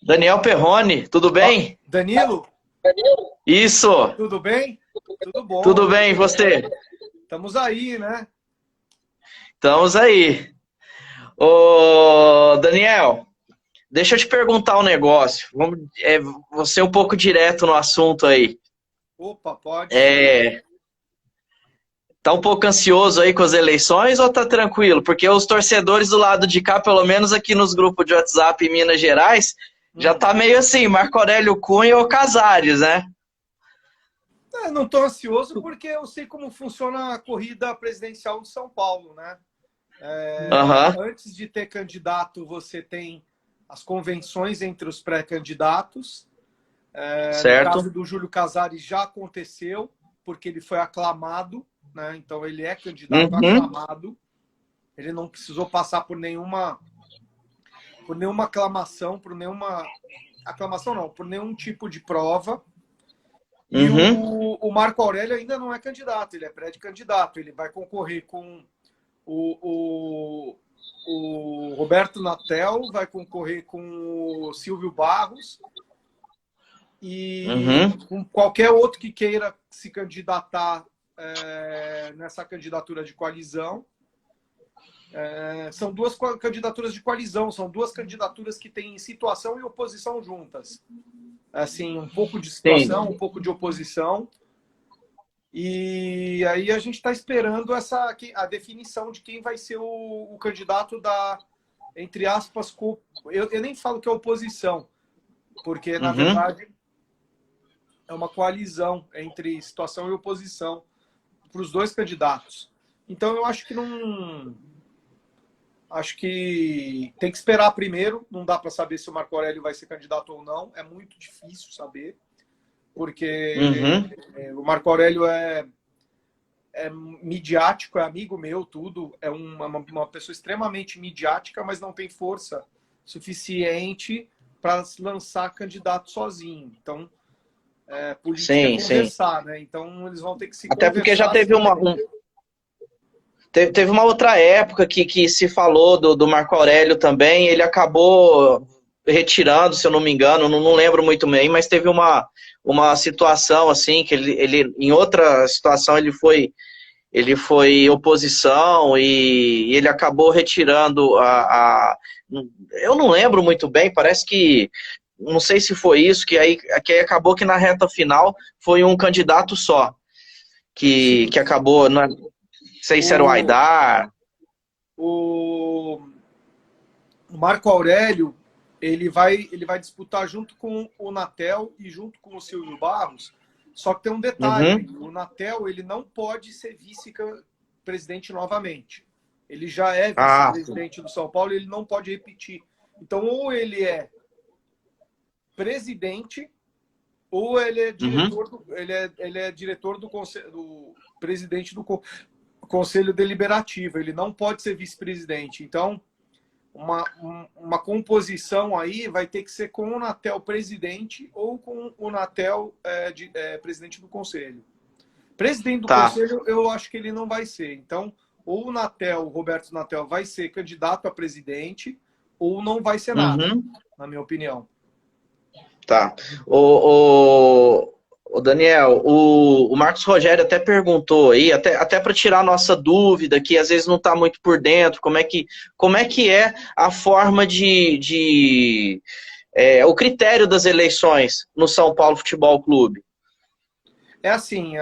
Daniel Perrone, tudo Ó, bem? Danilo, Isso, tudo bem? Tudo tudo bom. bem, e você? Estamos aí, né? Estamos aí. Ô, Daniel, deixa eu te perguntar um negócio. Vou ser um pouco direto no assunto aí. Opa, pode ser. É, tá um pouco ansioso aí com as eleições ou tá tranquilo? Porque os torcedores do lado de cá, pelo menos aqui nos grupos de WhatsApp em Minas Gerais, já Hum. tá meio assim, Marco Aurélio Cunha ou Casares, né? Não estou ansioso porque eu sei como funciona a corrida presidencial de São Paulo, né? Aham, Antes de ter candidato, você tem as convenções entre os pré-candidatos. No certo. caso do Júlio Casares já aconteceu, porque ele foi aclamado, né? Então ele é candidato Uhum, aclamado. Ele não precisou passar por nenhuma aclamação, por nenhum tipo de prova. E uhum, o Marco Aurélio ainda não é candidato, ele é pré-candidato. Ele vai concorrer com o, o Roberto Natel, vai concorrer com o Silvio Barros e uhum. com qualquer outro que queira se candidatar nessa candidatura de coalizão. São duas candidaturas de coalizão, são duas candidaturas que têm situação e oposição juntas. Assim, um pouco de Sim. situação, um pouco de oposição. E aí a gente está esperando a definição de quem vai ser o candidato da, entre aspas, eu nem falo que é oposição, porque na Uhum. verdade é uma coalizão entre situação e oposição para os dois candidatos. Então eu acho que não. Acho que tem que esperar primeiro, não dá para saber se o Marco Aurélio vai ser candidato ou não, é muito difícil saber, porque Uhum. o Marco Aurélio é midiático, é amigo meu, tudo. É uma pessoa extremamente midiática, mas não tem força suficiente para lançar candidato sozinho. Então, política é Sim, sim. conversar, né? Então, eles vão ter que se Até porque já conversar. teve teve uma outra época que se falou do Marco Aurélio também, ele acabou retirando, se eu não me engano, não lembro muito bem, mas teve uma situação assim, que ele em outra situação ele foi oposição e ele acabou retirando eu não lembro muito bem, parece que não sei se foi isso, que aí acabou que na reta final foi um candidato só, Sim. que acabou, não sei se era o O, Aidar. o, o Marco Aurélio ele vai disputar junto com o Natel e junto com o Silvio Barros. Só que tem um detalhe aí: Uhum. o Natel ele não pode ser vice-presidente novamente. Ele já é Ah, sim. vice-presidente do São Paulo, ele não pode repetir. Então, ou ele é presidente, ou ele é Uhum. diretor ele é diretor do conselho, do presidente do conselho deliberativo. Ele não pode ser vice-presidente. Então, uma composição aí vai ter que ser com o Natel presidente ou com o Natel presidente do conselho. Presidente do Tá. conselho, eu acho que ele não vai ser. Então, ou o Roberto Natel, vai ser candidato a presidente, ou não vai ser nada, Uhum. na minha opinião. Tá. O Daniel, o Marcos Rogério até perguntou aí, até para tirar a nossa dúvida, que às vezes não está muito por dentro, como é que é a forma o critério das eleições no São Paulo Futebol Clube? É assim,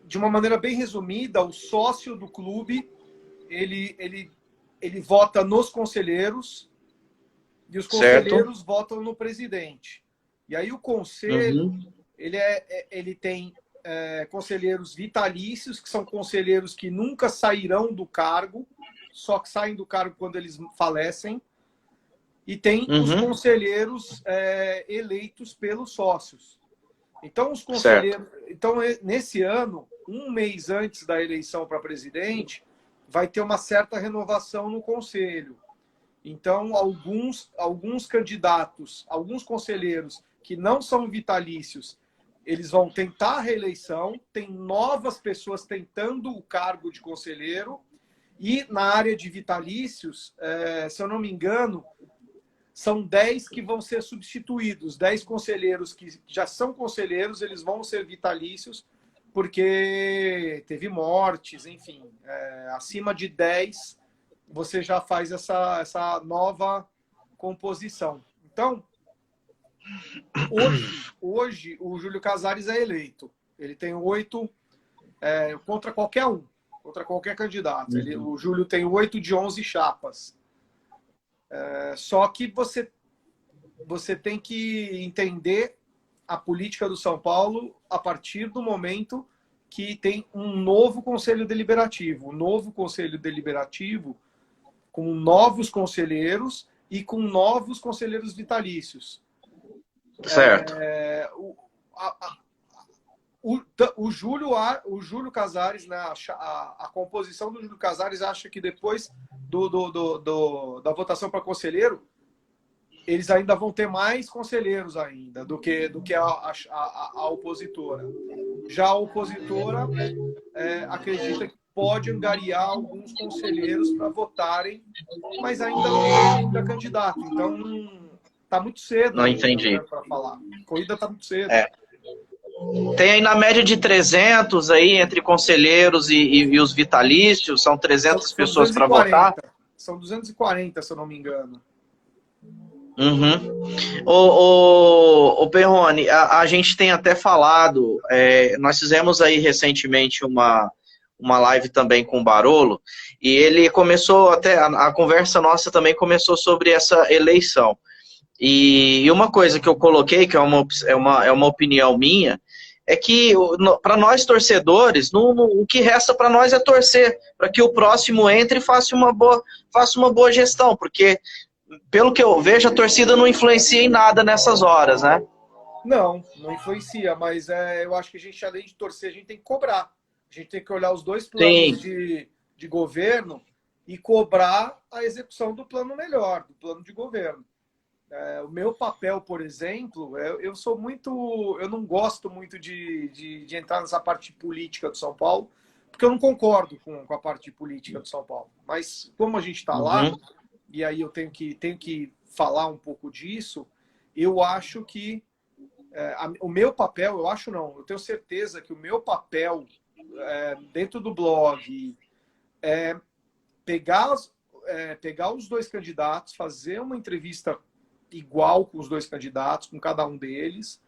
de uma maneira bem resumida, o sócio do clube, ele, ele, ele vota nos conselheiros e os Certo? conselheiros votam no presidente. E aí o conselho, Uhum. ele tem conselheiros vitalícios, que são conselheiros que nunca sairão do cargo, só que saem do cargo quando eles falecem, e tem os Uhum. conselheiros eleitos pelos sócios. Então, os Certo. conselheiros. Então, nesse ano, um mês antes da eleição para presidente, vai ter uma certa renovação no conselho. Então, alguns candidatos, alguns conselheiros que não são vitalícios, eles vão tentar a reeleição, tem novas pessoas tentando o cargo de conselheiro, e na área de vitalícios, se eu não me engano, são 10 que vão ser substituídos. 10 conselheiros que já são conselheiros, eles vão ser vitalícios, porque teve mortes, enfim. Acima de 10, você já faz essa nova composição. Então, hoje o Júlio Casares é eleito. Ele tem 8 contra qualquer um, contra qualquer candidato. O Júlio tem 8 de 11 chapas. Só que você tem que entender a política do São Paulo a partir do momento que tem um novo Conselho Deliberativo. Um novo Conselho Deliberativo com novos conselheiros e com novos conselheiros vitalícios. Certo. O Júlio Casares, né, a composição do Júlio Casares acha que depois da votação para conselheiro, eles ainda vão ter mais conselheiros ainda do que a opositora. Já a opositora acredita que pode angariar alguns conselheiros para votarem, mas ainda não tem ainda candidato. Então, está muito cedo. Não entendi. Para falar. A corrida está muito cedo. Tem aí na média de 300 aí, entre conselheiros e os vitalícios, são 300 pessoas para votar? São 240, se eu não me engano. O Perrone, a gente tem até falado, nós fizemos aí recentemente uma live também com o Barolo, e ele começou, até a conversa nossa também começou sobre essa eleição. E uma coisa que eu coloquei, que é uma opinião minha, é que para nós torcedores, o que resta para nós é torcer, para que o próximo entre e faça uma boa gestão, porque, pelo que eu vejo, a torcida não influencia em nada nessas horas, né? Não influencia, mas eu acho que a gente, além de torcer, a gente tem que cobrar. A gente tem que olhar os dois planos de governo e cobrar a execução do plano melhor, do plano de governo. O meu papel, por exemplo, eu não gosto muito de entrar nessa parte política do São Paulo, porque eu não concordo com a parte política do São Paulo. Mas como a gente está lá, e aí eu tenho que falar um pouco disso, eu acho que o meu papel, eu tenho certeza que o meu papel dentro do blog é pegar os dois candidatos, fazer uma entrevista igual com os dois candidatos, com cada um deles,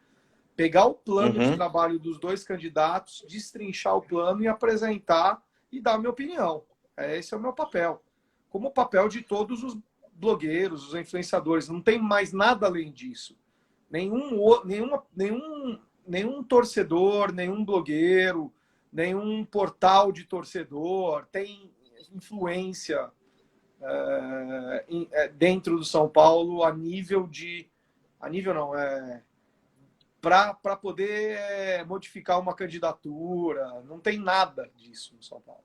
pegar o plano de trabalho dos dois candidatos, destrinchar o plano e apresentar e dar a minha opinião. Esse é o meu papel. Como o papel de todos os blogueiros, os influenciadores. Não tem mais nada além disso. Nenhum torcedor, nenhum blogueiro, nenhum portal de torcedor tem influência dentro do São Paulo para poder modificar uma candidatura. Não tem nada disso no São Paulo.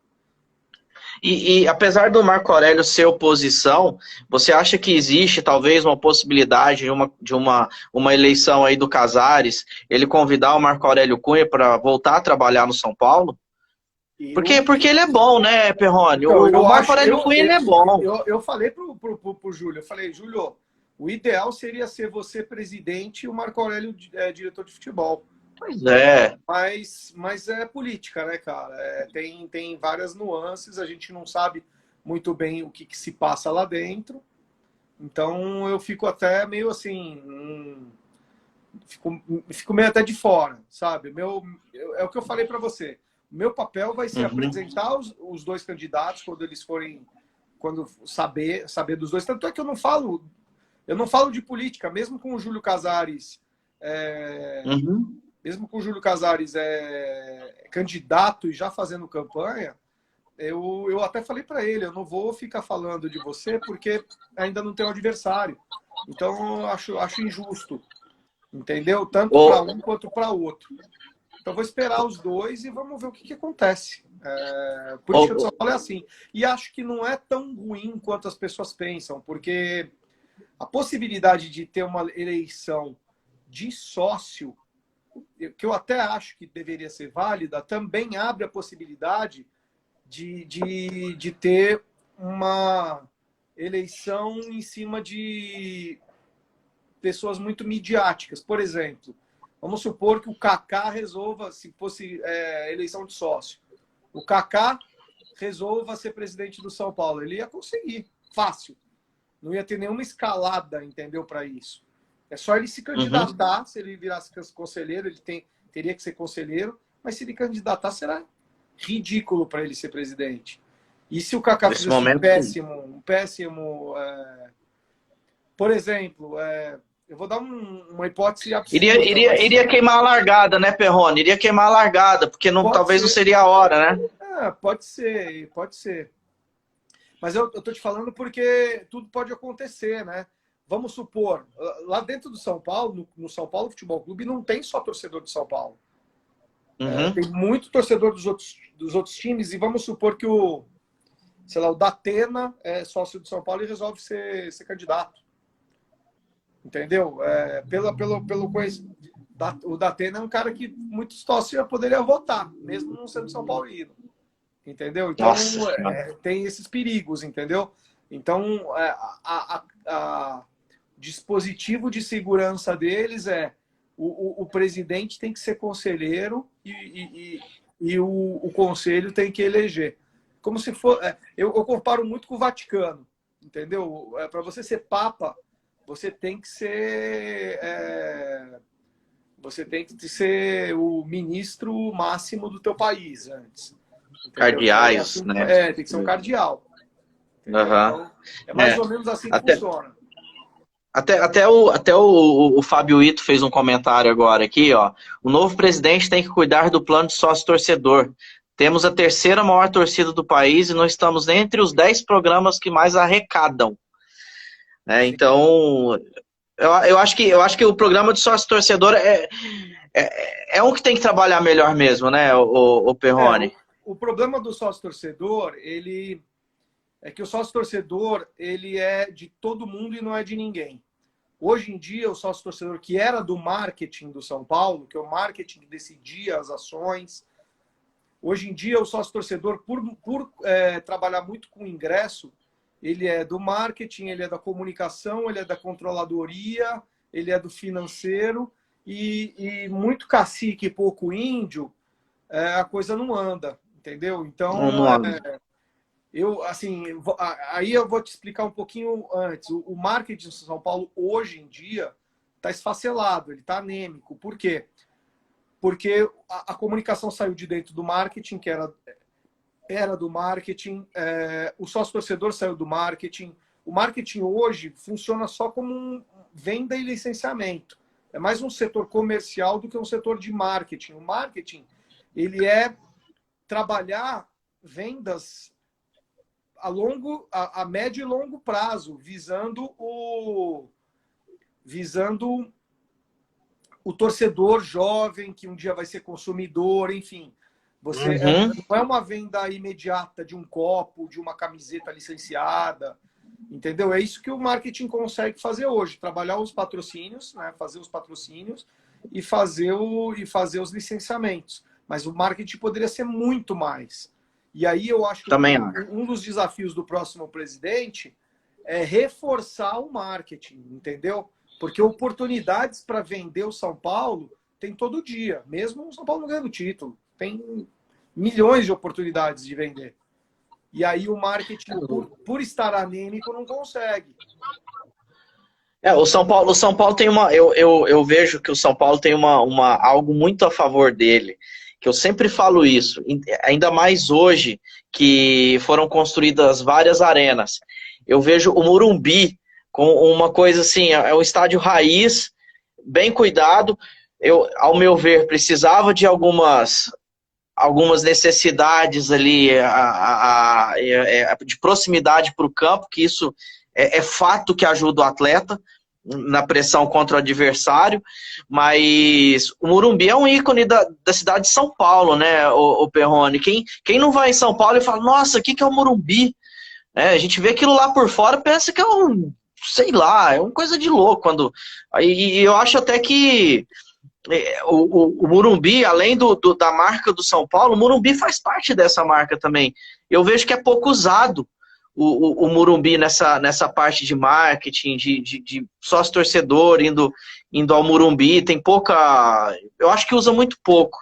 E apesar do Marco Aurélio ser oposição, você acha que existe talvez uma possibilidade de uma eleição aí do Casares, ele convidar o Marco Aurélio Cunha para voltar a trabalhar no São Paulo? Porque ele é bom, né, Perrone? Então, o Marco Aurélio Cunha ele é bom. Eu falei pro Júlio, eu falei, Júlio, o ideal seria ser você presidente e o Marco Aurélio diretor de futebol. Pois é. Mas é política, né, cara? Tem várias nuances, a gente não sabe muito bem o que se passa lá dentro. Então eu fico até meio assim, fico meio até de fora, sabe? É o que eu falei para você. O meu papel vai ser apresentar os dois candidatos quando saber dos dois. Tanto é que eu não falo de política, mesmo com o Júlio Casares. Mesmo com o Júlio Casares candidato e já fazendo campanha, eu até falei para ele, eu não vou ficar falando de você porque ainda não tem um adversário. Então, eu acho injusto, entendeu? Tanto para um quanto para outro. Então, vou esperar os dois e vamos ver o que acontece. Política do São Paulo é assim. E acho que não é tão ruim quanto as pessoas pensam, porque a possibilidade de ter uma eleição de sócio, que eu até acho que deveria ser válida, também abre a possibilidade de ter uma eleição em cima de pessoas muito midiáticas. Por exemplo, vamos supor que o Kaká resolva, se fosse eleição de sócio, o Kaká resolva ser presidente do São Paulo. Ele ia conseguir, fácil. Não ia ter nenhuma escalada, entendeu, para isso. É só ele se candidatar, se ele virasse conselheiro, ele teria que ser conselheiro, mas se ele candidatar, será ridículo para ele ser presidente. E se o Kaká fizesse um péssimo... por exemplo, eu vou dar uma hipótese absurda. Iria queimar a largada, né, Perrone? Iria queimar a largada, porque talvez não seria a hora, né? Pode ser, pode ser. Mas eu tô te falando porque tudo pode acontecer, né? Vamos supor, lá dentro do São Paulo, no São Paulo Futebol Clube, não tem só torcedor de São Paulo. Tem muito torcedor dos outros times, e vamos supor que o Datena é sócio do São Paulo e resolve ser candidato. Entendeu? O Datena é um cara que muitos sócios poderiam votar, mesmo não sendo São Paulino. Entendeu? Então, tem esses perigos, entendeu? Então, dispositivo de segurança deles o presidente tem que ser conselheiro e o conselho tem que eleger. Como se for... eu comparo muito com o Vaticano, entendeu? Para você ser papa, você tem que ser... você tem que ser o ministro máximo do teu país antes. Entendeu? Cardeais, então, né? Tem que ser um cardeal. Então, é mais ou menos assim que funciona. Até o Fábio Ito fez um comentário agora aqui, ó. O novo presidente tem que cuidar do plano de sócio-torcedor. Temos a terceira maior torcida do país e nós estamos entre os 10 programas que mais arrecadam. Então, eu acho que o programa de sócio-torcedor é um que tem que trabalhar melhor mesmo, né, o Perrone? O problema do sócio-torcedor, é que o sócio-torcedor, ele é de todo mundo e não é de ninguém. Hoje em dia, o sócio-torcedor que era do marketing do São Paulo, que é o marketing que decidia as ações, hoje em dia o sócio-torcedor, por trabalhar muito com ingresso, ele é do marketing, ele é da comunicação, ele é da controladoria, ele é do financeiro, e muito cacique e pouco índio, a coisa não anda, entendeu? Então, não anda. Aí eu vou te explicar um pouquinho antes. O marketing de São Paulo, hoje em dia, está esfacelado, ele está anêmico. Por quê? Porque a comunicação saiu de dentro do marketing, que era do marketing, o sócio-torcedor saiu do marketing. O marketing hoje funciona só como venda e licenciamento. É mais um setor comercial do que um setor de marketing. O marketing, ele é trabalhar vendas a médio e longo prazo, visando o torcedor jovem, que um dia vai ser consumidor, enfim. Não é uma venda imediata de um copo, de uma camiseta licenciada, entendeu? É isso que o marketing consegue fazer hoje, trabalhar os patrocínios, né? Fazer os patrocínios e fazer os licenciamentos. Mas o marketing poderia ser muito mais. E aí eu acho que um dos desafios do próximo presidente é reforçar o marketing, entendeu? Porque oportunidades para vender o São Paulo tem todo dia. Mesmo o São Paulo não ganhando título. Tem milhões de oportunidades de vender. E aí o marketing, por estar anêmico, não consegue. O São Paulo tem uma... Eu vejo que o São Paulo tem algo muito a favor dele, que eu sempre falo isso, ainda mais hoje que foram construídas várias arenas. Eu vejo o Morumbi com uma coisa assim, é um estádio raiz, bem cuidado. Ao meu ver, precisava de algumas necessidades ali de proximidade para o campo, que isso é fato que ajuda o atleta na pressão contra o adversário, mas o Morumbi é um ícone da cidade de São Paulo, né, o Perrone? Quem não vai em São Paulo e fala, nossa, o que é o Morumbi? A gente vê aquilo lá por fora, pensa que sei lá, é uma coisa de louco. E eu acho até que o Morumbi, além da marca do São Paulo, o Morumbi faz parte dessa marca também. Eu vejo que é pouco usado o Morumbi nessa parte de marketing, de sócio-torcedor indo ao Morumbi, tem pouca... Eu acho que usa muito pouco.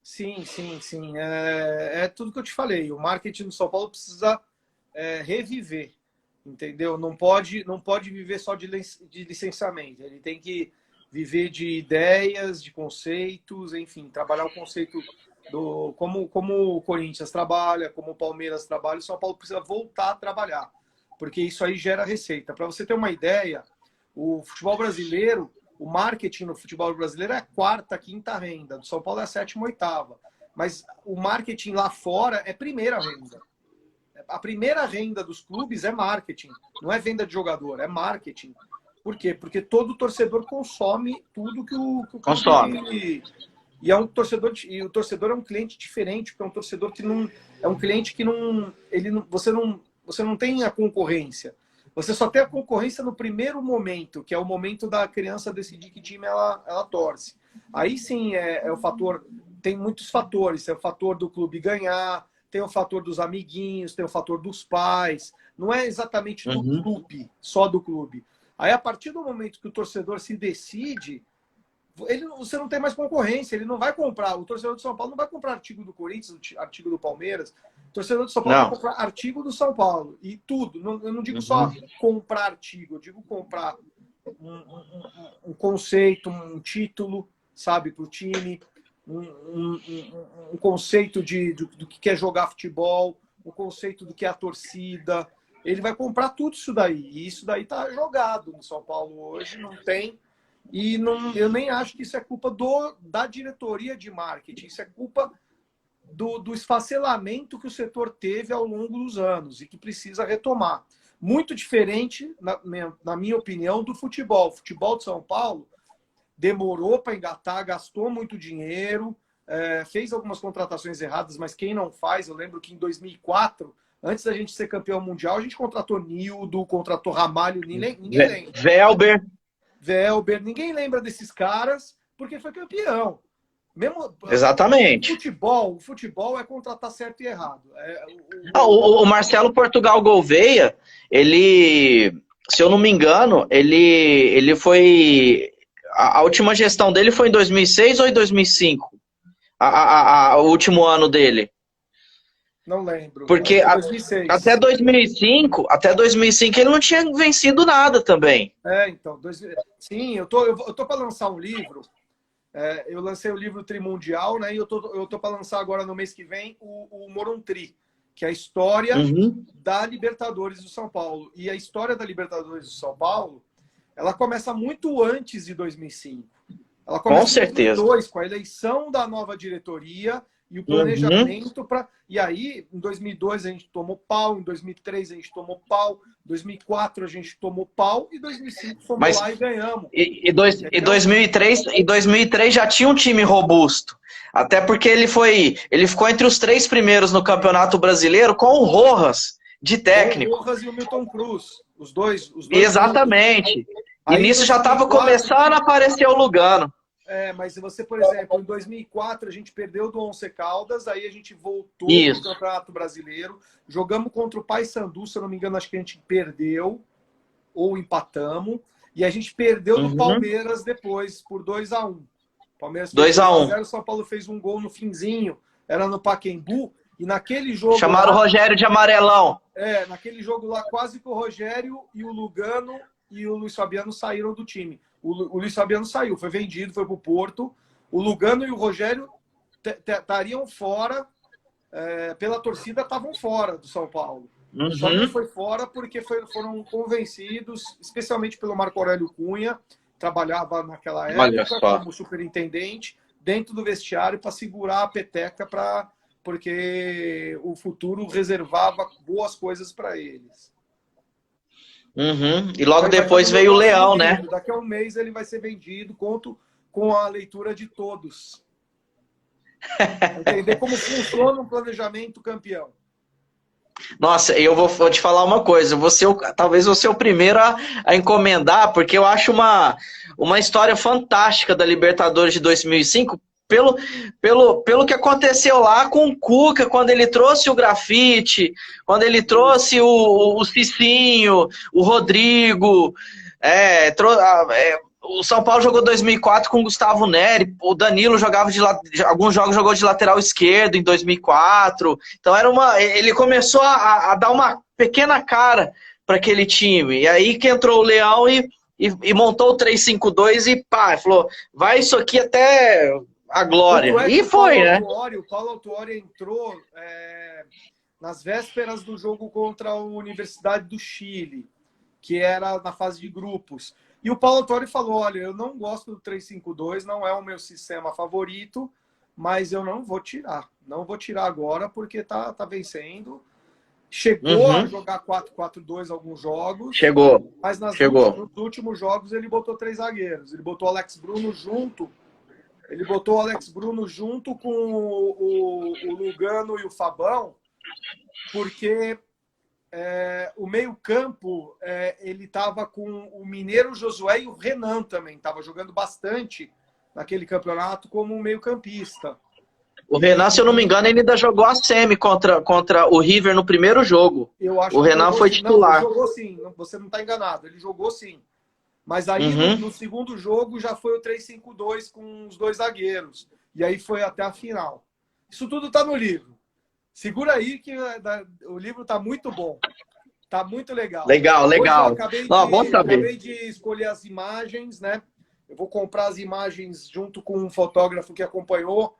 Sim, sim, sim. É tudo que eu te falei. O marketing do São Paulo precisa reviver, entendeu? Não pode viver só de licenciamento. Ele tem que viver de ideias, de conceitos, enfim, trabalhar o conceito como o Corinthians trabalha, como o Palmeiras trabalha, o São Paulo precisa voltar a trabalhar, porque isso aí gera receita. Para você ter uma ideia, o futebol brasileiro, o marketing no futebol brasileiro é a quarta, quinta renda, do São Paulo é a sétima, oitava, mas o marketing lá fora é primeira renda. A primeira renda dos clubes é marketing, não é venda de jogador, é marketing. Por quê? Porque todo torcedor consome tudo que o consome. E é um torcedor, e o torcedor é um cliente diferente, porque é um torcedor que não é um cliente que não, você não tem a concorrência. Você só tem a concorrência no primeiro momento, que é o momento da criança decidir que time ela torce. Aí sim é o fator, tem muitos fatores, é o fator do clube ganhar, tem o fator dos amiguinhos, tem o fator dos pais. Não é exatamente do clube, só do clube. Aí a partir do momento que o torcedor se decide, você não tem mais concorrência, ele não vai comprar, o torcedor do São Paulo não vai comprar artigo do Corinthians, artigo do Palmeiras, o torcedor do São Paulo vai comprar artigo do São Paulo, e tudo, eu não digo só comprar artigo, eu digo comprar um conceito, um título, sabe, para o time, um conceito do que é jogar futebol, um conceito do que é a torcida, ele vai comprar tudo isso daí, e isso daí tá jogado no São Paulo hoje, não tem. E eu nem acho que isso é culpa da diretoria de marketing, isso é culpa do esfacelamento que o setor teve ao longo dos anos e que precisa retomar. Muito diferente, na minha opinião, do futebol. O futebol de São Paulo demorou para engatar, gastou muito dinheiro, fez algumas contratações erradas, mas quem não faz, eu lembro que em 2004, antes da gente ser campeão mundial, a gente contratou Nildo, contratou Ramalho, ninguém lembra. Velber, ninguém lembra desses caras porque foi campeão. Exatamente. O futebol é contratar certo e errado. O Marcelo Portugal Gouveia, ele, se eu não me engano, ele foi... A última gestão dele foi em 2006 ou em 2005? O último ano dele. Não lembro. Porque 2006. Até 2005 ele não tinha vencido nada também. Então, sim, eu tô para lançar um livro. Eu lancei o livro Trimundial, né? E eu tô para lançar agora no mês que vem o Morumbi, que é a história da Libertadores do São Paulo. E a história da Libertadores do São Paulo, ela começa muito antes de 2005. Ela começa com certeza. Em 2002, com a eleição da nova diretoria e o planejamento para... E aí, em 2002 a gente tomou pau, em 2003 a gente tomou pau, em 2004 a gente tomou pau e em 2005 fomos lá e ganhamos. E 2003 já tinha um time robusto. Até porque ele ficou entre os 3 primeiros no Campeonato Brasileiro com o Rojas de técnico. Com o Rojas e o Milton Cruz, os dois. Exatamente. E nisso já estava começando a aparecer o Lugano. Mas se você, por exemplo, em 2004 a gente perdeu do Once Caldas, aí a gente voltou no Campeonato Brasileiro, jogamos contra o Paysandu, se eu não me engano, acho que a gente perdeu ou empatamos, e a gente perdeu do Palmeiras depois por 2-1. Palmeiras 2-1. O São Paulo fez um gol no finzinho, era no Pacaembu, e naquele jogo... Chamaram o Rogério de amarelão. Naquele jogo lá, quase que o Rogério e o Lugano e o Luiz Fabiano saíram do time. O Luiz Fabiano saiu, foi vendido, foi para o Porto. O Lugano e o Rogério estariam fora, pela torcida estavam fora do São Paulo. Só não foi fora porque foram convencidos, especialmente pelo Marco Aurélio Cunha, trabalhava naquela época como superintendente, dentro do vestiário para segurar a peteca, porque o futuro reservava boas coisas para eles. E logo depois veio o Leão, né? Daqui a um mês ele vai ser vendido, conto com a leitura de todos. Entender como funciona um planejamento campeão. Nossa, eu vou te falar uma coisa, talvez você o primeiro a encomendar, porque eu acho uma história fantástica da Libertadores de 2005, pelo que aconteceu lá com o Cuca, quando ele trouxe o Grafite, quando ele trouxe o Cicinho, o Rodrigo, o São Paulo jogou 2004 com o Gustavo Neri, o Danilo jogava alguns jogos jogou de lateral esquerdo em 2004, então ele começou a dar uma pequena cara para aquele time, e aí que entrou o Leão e montou o 3-5-2 e pá, falou, vai isso aqui até a glória. E foi, né? O Paulo Autuori entrou nas vésperas do jogo contra a Universidade do Chile, que era na fase de grupos. E o Paulo Autuori falou, olha, eu não gosto do 3-5-2, não é o meu sistema favorito, mas eu não vou tirar. Não vou tirar agora porque tá vencendo. Chegou a jogar 4-4-2 alguns jogos. Chegou. Mas nos últimos jogos ele botou 3 zagueiros. Ele botou o Alex Bruno junto. Ele botou o Alex Bruno junto com o Lugano e o Fabão, porque o meio-campo ele estava com o Mineiro, o Josué e o Renan também. Estava jogando bastante naquele campeonato como meio-campista. O Renan, se eu não me engano, ele ainda jogou a semi contra o River no primeiro jogo. O Renan foi titular. Não, ele jogou sim, você não está enganado. Ele jogou sim. Mas aí no segundo jogo já foi o 3-5-2 com os 2 zagueiros. E aí foi até a final. Isso tudo está no livro. Segura aí que o livro está muito bom. Está muito legal. Legal. Hoje eu acabei de escolher as imagens, né? Eu vou comprar as imagens junto com um fotógrafo que acompanhou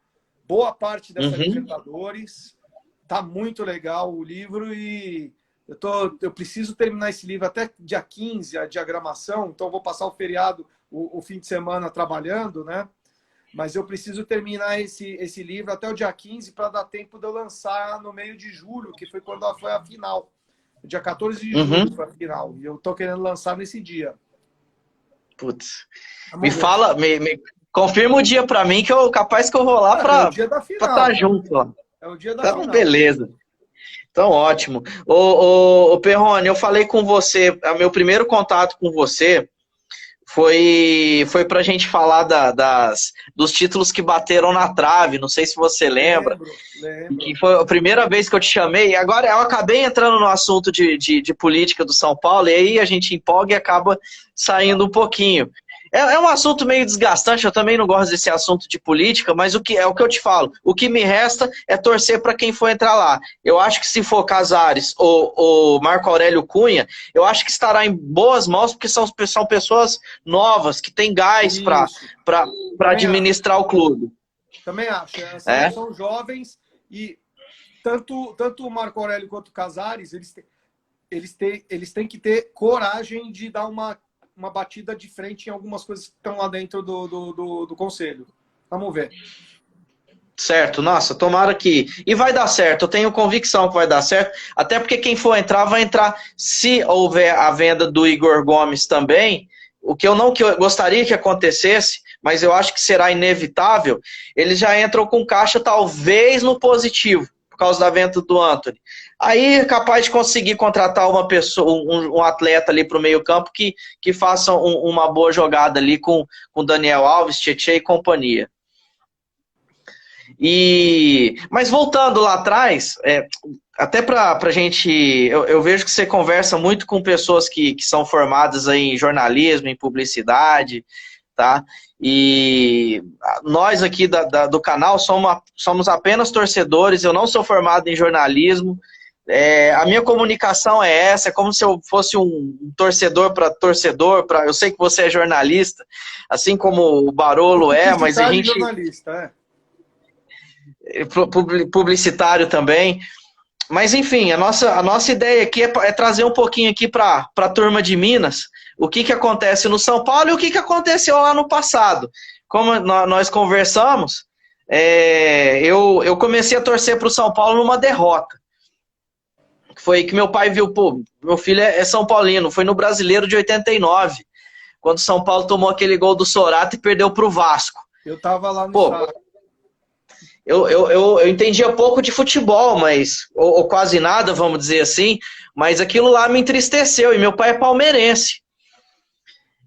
boa parte dessa Libertadores. Tá muito legal o livro e eu preciso terminar esse livro até dia 15, a diagramação, então eu vou passar o feriado, o fim de semana trabalhando, né? Mas eu preciso terminar esse livro até o dia 15 para dar tempo de eu lançar no meio de julho, que foi quando foi a final. Dia 14 de julho foi a final. E eu tô querendo lançar nesse dia. Putz. Fala, confirma o dia para mim, que eu capaz que eu vou lá para estar junto. Ó. É o dia da então, final. Beleza. Então, ótimo. Ô, Perrone, eu falei com você, o meu primeiro contato com você foi para a gente falar dos títulos que bateram na trave, não sei se você lembra. Lembro. Que foi a primeira vez que eu te chamei. Agora eu acabei entrando no assunto de política do São Paulo, e aí a gente empolga e acaba saindo um pouquinho. É um assunto meio desgastante, eu também não gosto desse assunto de política, mas o que eu te falo, o que me resta é torcer para quem for entrar lá. Eu acho que se for Casares ou Marco Aurélio Cunha, eu acho que estará em boas mãos, porque são pessoas novas, que têm gás para administrar o clube. Também acho. São jovens e tanto o Marco Aurélio quanto o Casares, eles têm que ter coragem de dar uma batida de frente em algumas coisas que estão lá dentro do conselho. Vamos ver. Certo, nossa, tomara que... E vai dar certo, eu tenho convicção que vai dar certo, até porque quem for entrar, vai entrar, se houver a venda do Igor Gomes também, o que eu gostaria que acontecesse, mas eu acho que será inevitável, eles já entram com caixa talvez no positivo, por causa da venda do Antony. Aí é capaz de conseguir contratar uma pessoa, um atleta ali para o meio campo que faça uma boa jogada ali com Daniel Alves, Tietê e companhia. Mas voltando lá atrás, até para a gente, eu vejo que você conversa muito com pessoas que são formadas aí em jornalismo, em publicidade, tá? E nós aqui do canal somos apenas torcedores, eu não sou formado em jornalismo. A minha comunicação é essa, é como se eu fosse um torcedor para torcedor. Eu sei que você é jornalista, assim como o Barolo mas a gente... jornalista, publicitário também. Mas enfim, a nossa ideia aqui é trazer um pouquinho aqui para a turma de Minas, o que acontece no São Paulo e o que aconteceu lá no passado. Como nós conversamos, eu comecei a torcer para o São Paulo numa derrota. Foi que meu pai viu, pô, meu filho é São Paulino, foi no Brasileiro de 89, quando o São Paulo tomou aquele gol do Sorato e perdeu para o Vasco. Eu tava lá no estádio. Eu entendia pouco de futebol, ou quase nada, vamos dizer assim, mas aquilo lá me entristeceu, e meu pai é palmeirense.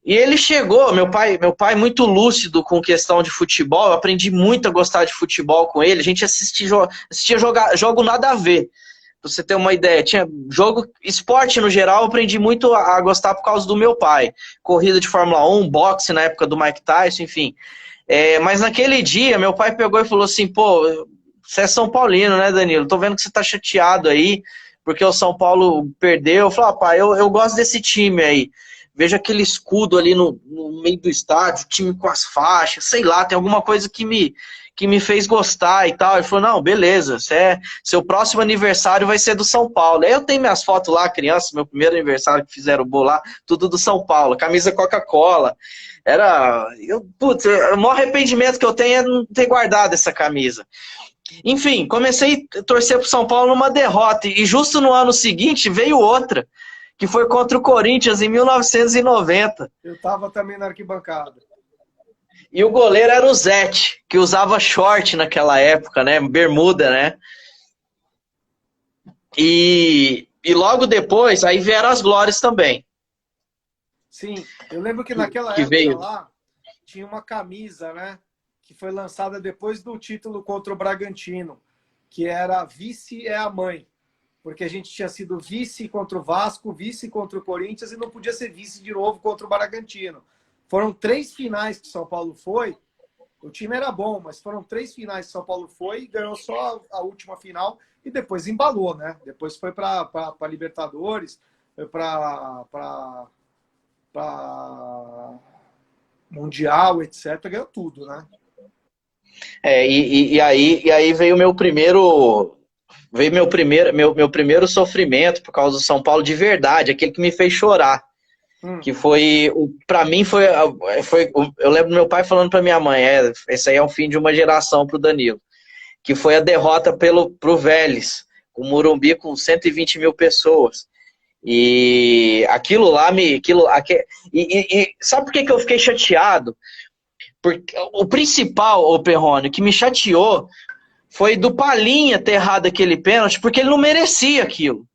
E ele chegou, meu pai muito lúcido com questão de futebol, eu aprendi muito a gostar de futebol com ele, a gente assistia jogo nada a ver, pra você ter uma ideia, tinha jogo, esporte no geral, eu aprendi muito a gostar por causa do meu pai, corrida de Fórmula 1, boxe na época do Mike Tyson, enfim. Mas naquele dia, meu pai pegou e falou assim, pô, você é São Paulino, né, Danilo? Tô vendo que você tá chateado aí, porque o São Paulo perdeu. Eu falei, pai, eu gosto desse time aí. Vejo aquele escudo ali no meio do estádio, time com as faixas, sei lá, tem alguma coisa que me fez gostar e tal. Ele falou, não, beleza, seu próximo aniversário vai ser do São Paulo. Aí eu tenho minhas fotos lá, criança, meu primeiro aniversário que fizeram o bolo lá, tudo do São Paulo, camisa Coca-Cola. Putz, o maior arrependimento que eu tenho é não ter guardado essa camisa. Enfim, comecei a torcer pro São Paulo numa derrota, e justo no ano seguinte veio outra, que foi contra o Corinthians em 1990. Eu tava também na arquibancada. E o goleiro era o Zete, que usava short naquela época, né? Bermuda, né? E logo depois, aí vieram as glórias também. Sim, eu lembro que naquela que época veio. lá, tinha uma camisa, né? Que foi lançada depois do título contra o Bragantino, que era Vice é a Mãe. Porque a gente tinha sido vice contra o Vasco, vice contra o Corinthians e não podia ser vice de novo contra o Bragantino. Foram 3 finais que São Paulo foi. O time era bom, mas foram 3 finais que São Paulo foi e ganhou só a última final e depois embalou, né? Depois foi para Libertadores, foi para Mundial, etc. Ganhou tudo, né? E aí veio meu primeiro sofrimento por causa do São Paulo de verdade, aquele que me fez chorar. Que foi, pra mim, eu lembro do meu pai falando pra minha mãe, esse aí é o fim de uma geração pro Danilo, que foi a derrota pro Vélez, o Morumbi com 120 mil pessoas. E aquilo lá sabe por que eu fiquei chateado? Porque o principal, ô Perrone, que me chateou foi do Palhinha ter errado aquele pênalti, porque ele não merecia aquilo.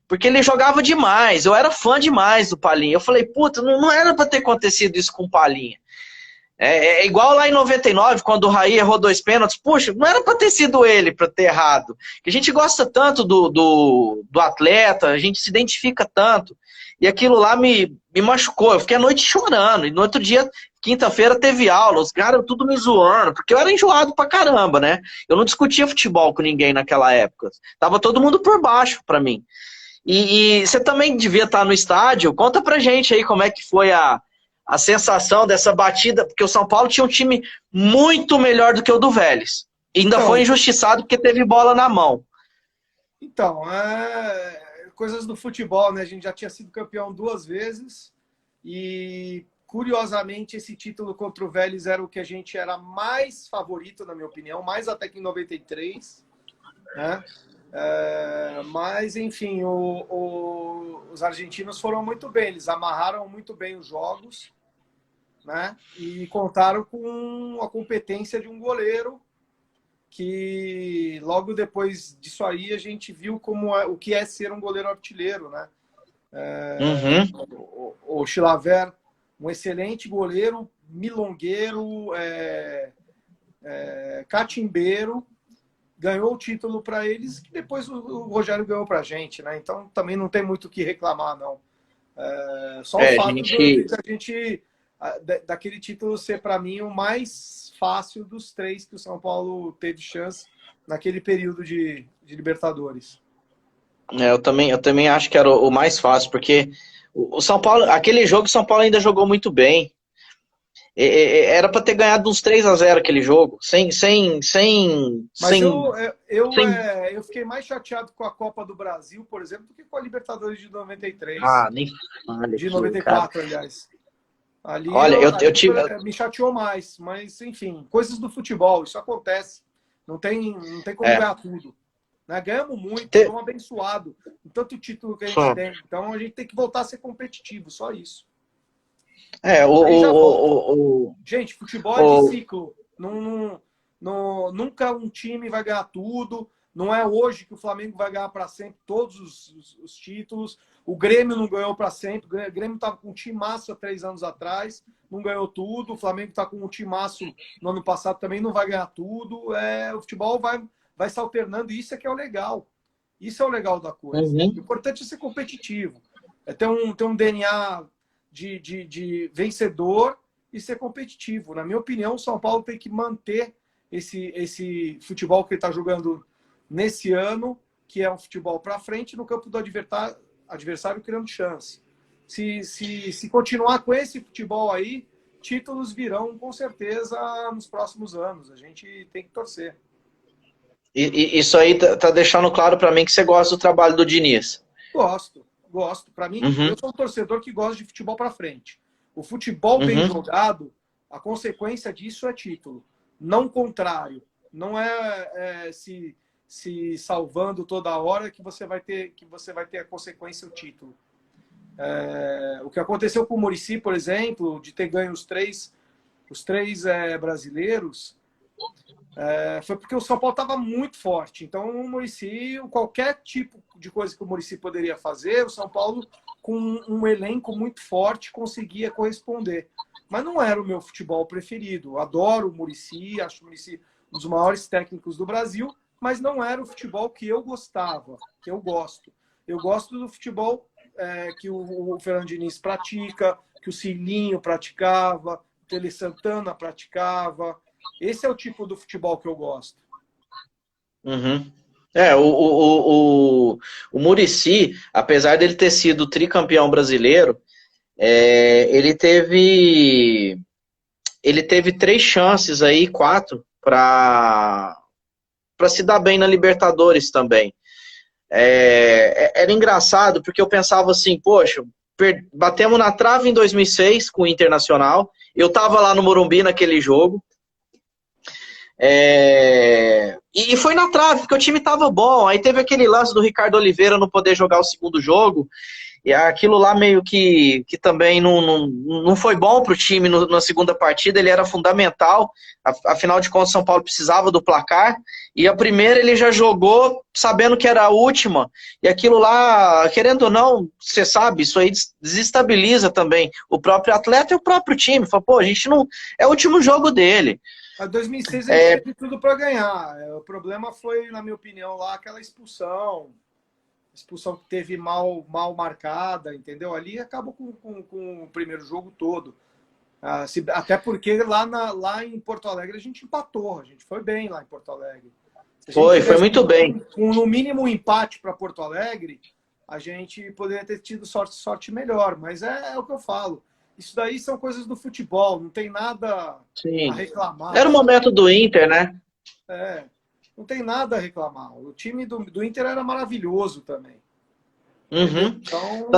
Porque ele jogava demais, eu era fã demais do Palhinha. Eu falei, puta, não era pra ter acontecido isso com o Palhinha. É igual lá em 99, quando o Raí errou 2 pênaltis. Puxa, não era pra ter sido ele pra ter errado. A gente gosta tanto do atleta, a gente se identifica tanto. E aquilo lá me machucou. Eu fiquei a noite chorando. E no outro dia, quinta-feira, teve aula. Os caras tudo me zoando, porque eu era enjoado pra caramba, né? Eu não discutia futebol com ninguém naquela época. Tava todo mundo por baixo pra mim. E você também devia estar no estádio. Conta pra gente aí como é que foi a sensação dessa batida, porque o São Paulo tinha um time muito melhor do que o do Vélez. E ainda foi injustiçado porque teve bola na mão. Então, coisas do futebol, né? A gente já tinha sido campeão 2 vezes e, curiosamente, esse título contra o Vélez era o que a gente era mais favorito, na minha opinião, mais até que em 93, né? Mas, enfim, os argentinos foram muito bem, eles amarraram muito bem os jogos, né? E contaram com a competência de um goleiro que logo depois disso aí a gente viu o que é ser um goleiro artilheiro, né? O Chilavert, um excelente goleiro, milongueiro, catimbeiro, ganhou o título para eles, que depois o Rogério ganhou para a gente, né? Então também não tem muito o que reclamar, não. Só o fato daquele título ser, para mim, o mais fácil dos 3 que o São Paulo teve chance naquele período de Libertadores. Eu também acho que era o mais fácil, porque o São Paulo, aquele jogo, o São Paulo ainda jogou muito bem. Era para ter ganhado uns 3-0 aquele jogo, Mas eu fiquei mais chateado com a Copa do Brasil, por exemplo, do que com a Libertadores de 93. Nem fale de 94, cara. Aliás. Ali, olha, eu tive... me chateou mais, mas enfim, coisas do futebol, isso acontece. Não tem como ganhar tudo. Né? Ganhamos muito, somos abençoados com tanto título que a gente tem. Então a gente tem que voltar a ser competitivo, só isso. Gente, futebol é de ciclo. Nunca um time vai ganhar tudo. Não é hoje que o Flamengo vai ganhar para sempre todos os títulos. O Grêmio não ganhou para sempre. O Grêmio estava com um timaço há 3 anos atrás, não ganhou tudo. O Flamengo está com um timaço no ano passado, também não vai ganhar tudo. O futebol vai se alternando e isso é que é o legal. Isso é o legal da coisa. Uhum. O importante é ser competitivo. É ter um DNA de vencedor e ser competitivo. Na minha opinião, o São Paulo tem que manter esse futebol que ele está jogando nesse ano, que é um futebol para frente, no campo do adversário criando chance. Se continuar com esse futebol aí, títulos virão com certeza nos próximos anos. A gente tem que torcer. E isso aí tá deixando claro para mim que você gosta do trabalho do Diniz. Gosto. Para mim, eu sou um torcedor que gosta de futebol para frente. O futebol bem jogado, a consequência disso é título. Não o contrário. Não é se salvando toda hora que você vai ter a consequência o título. O que aconteceu com o Muricy, por exemplo, de ter ganho os três brasileiros, foi porque o São Paulo estava muito forte. Então, o Muricy, qualquer tipo de coisa que o Muricy poderia fazer, o São Paulo, com um elenco muito forte, conseguia corresponder. Mas não era o meu futebol preferido. Eu adoro o Muricy, acho o Muricy um dos maiores técnicos do Brasil, mas não era o futebol que eu gostava, que eu gosto. Eu gosto do futebol que o Fernando Diniz pratica, que o Cilinho praticava, o Tele Santana praticava. Esse é o tipo do futebol que eu gosto. Uhum. O Muricy, apesar dele ter sido tricampeão brasileiro, ele teve 3 chances aí, 4, para se dar bem na Libertadores também. Era engraçado, porque eu pensava assim, poxa, batemos na trave em 2006 com o Internacional, eu tava lá no Morumbi naquele jogo, e foi na trave, porque o time tava bom. Aí teve aquele lance do Ricardo Oliveira não poder jogar o segundo jogo, e aquilo lá meio que também não foi bom para o time na segunda partida. Ele era fundamental, afinal de contas São Paulo precisava do placar, e a primeira ele já jogou sabendo que era a última, e aquilo lá, querendo ou não, você sabe, isso aí desestabiliza também o próprio atleta e o próprio time. Fala, pô, a gente não... É o último jogo dele. Em 2006 ele teve tudo para ganhar. O problema foi, na minha opinião, lá aquela expulsão que teve mal marcada, entendeu? Ali acabou com o primeiro jogo todo. Até porque lá em Porto Alegre a gente empatou, a gente foi bem lá em Porto Alegre. Foi muito bem. Com no mínimo um empate para Porto Alegre, a gente poderia ter tido sorte melhor, mas é o que eu falo. Isso daí são coisas do futebol, não tem nada a reclamar. Era o momento do Inter, né? Não tem nada a reclamar. O time do Inter era maravilhoso também. Uhum. Então...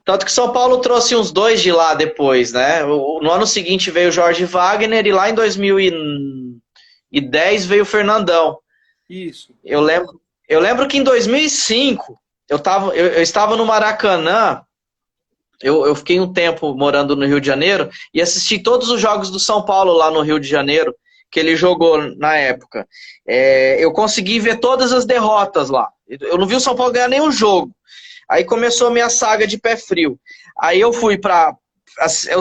Tanto que São Paulo trouxe uns 2 de lá depois, né? No ano seguinte veio o Jorge Wagner, e lá em 2010 veio o Fernandão. Isso. Eu lembro que em 2005 eu estava no Maracanã. Eu fiquei um tempo morando no Rio de Janeiro e assisti todos os jogos do São Paulo lá no Rio de Janeiro, que ele jogou na época. Eu consegui ver todas as derrotas lá. Eu não vi o São Paulo ganhar nenhum jogo. Aí começou a minha saga de pé frio. Aí eu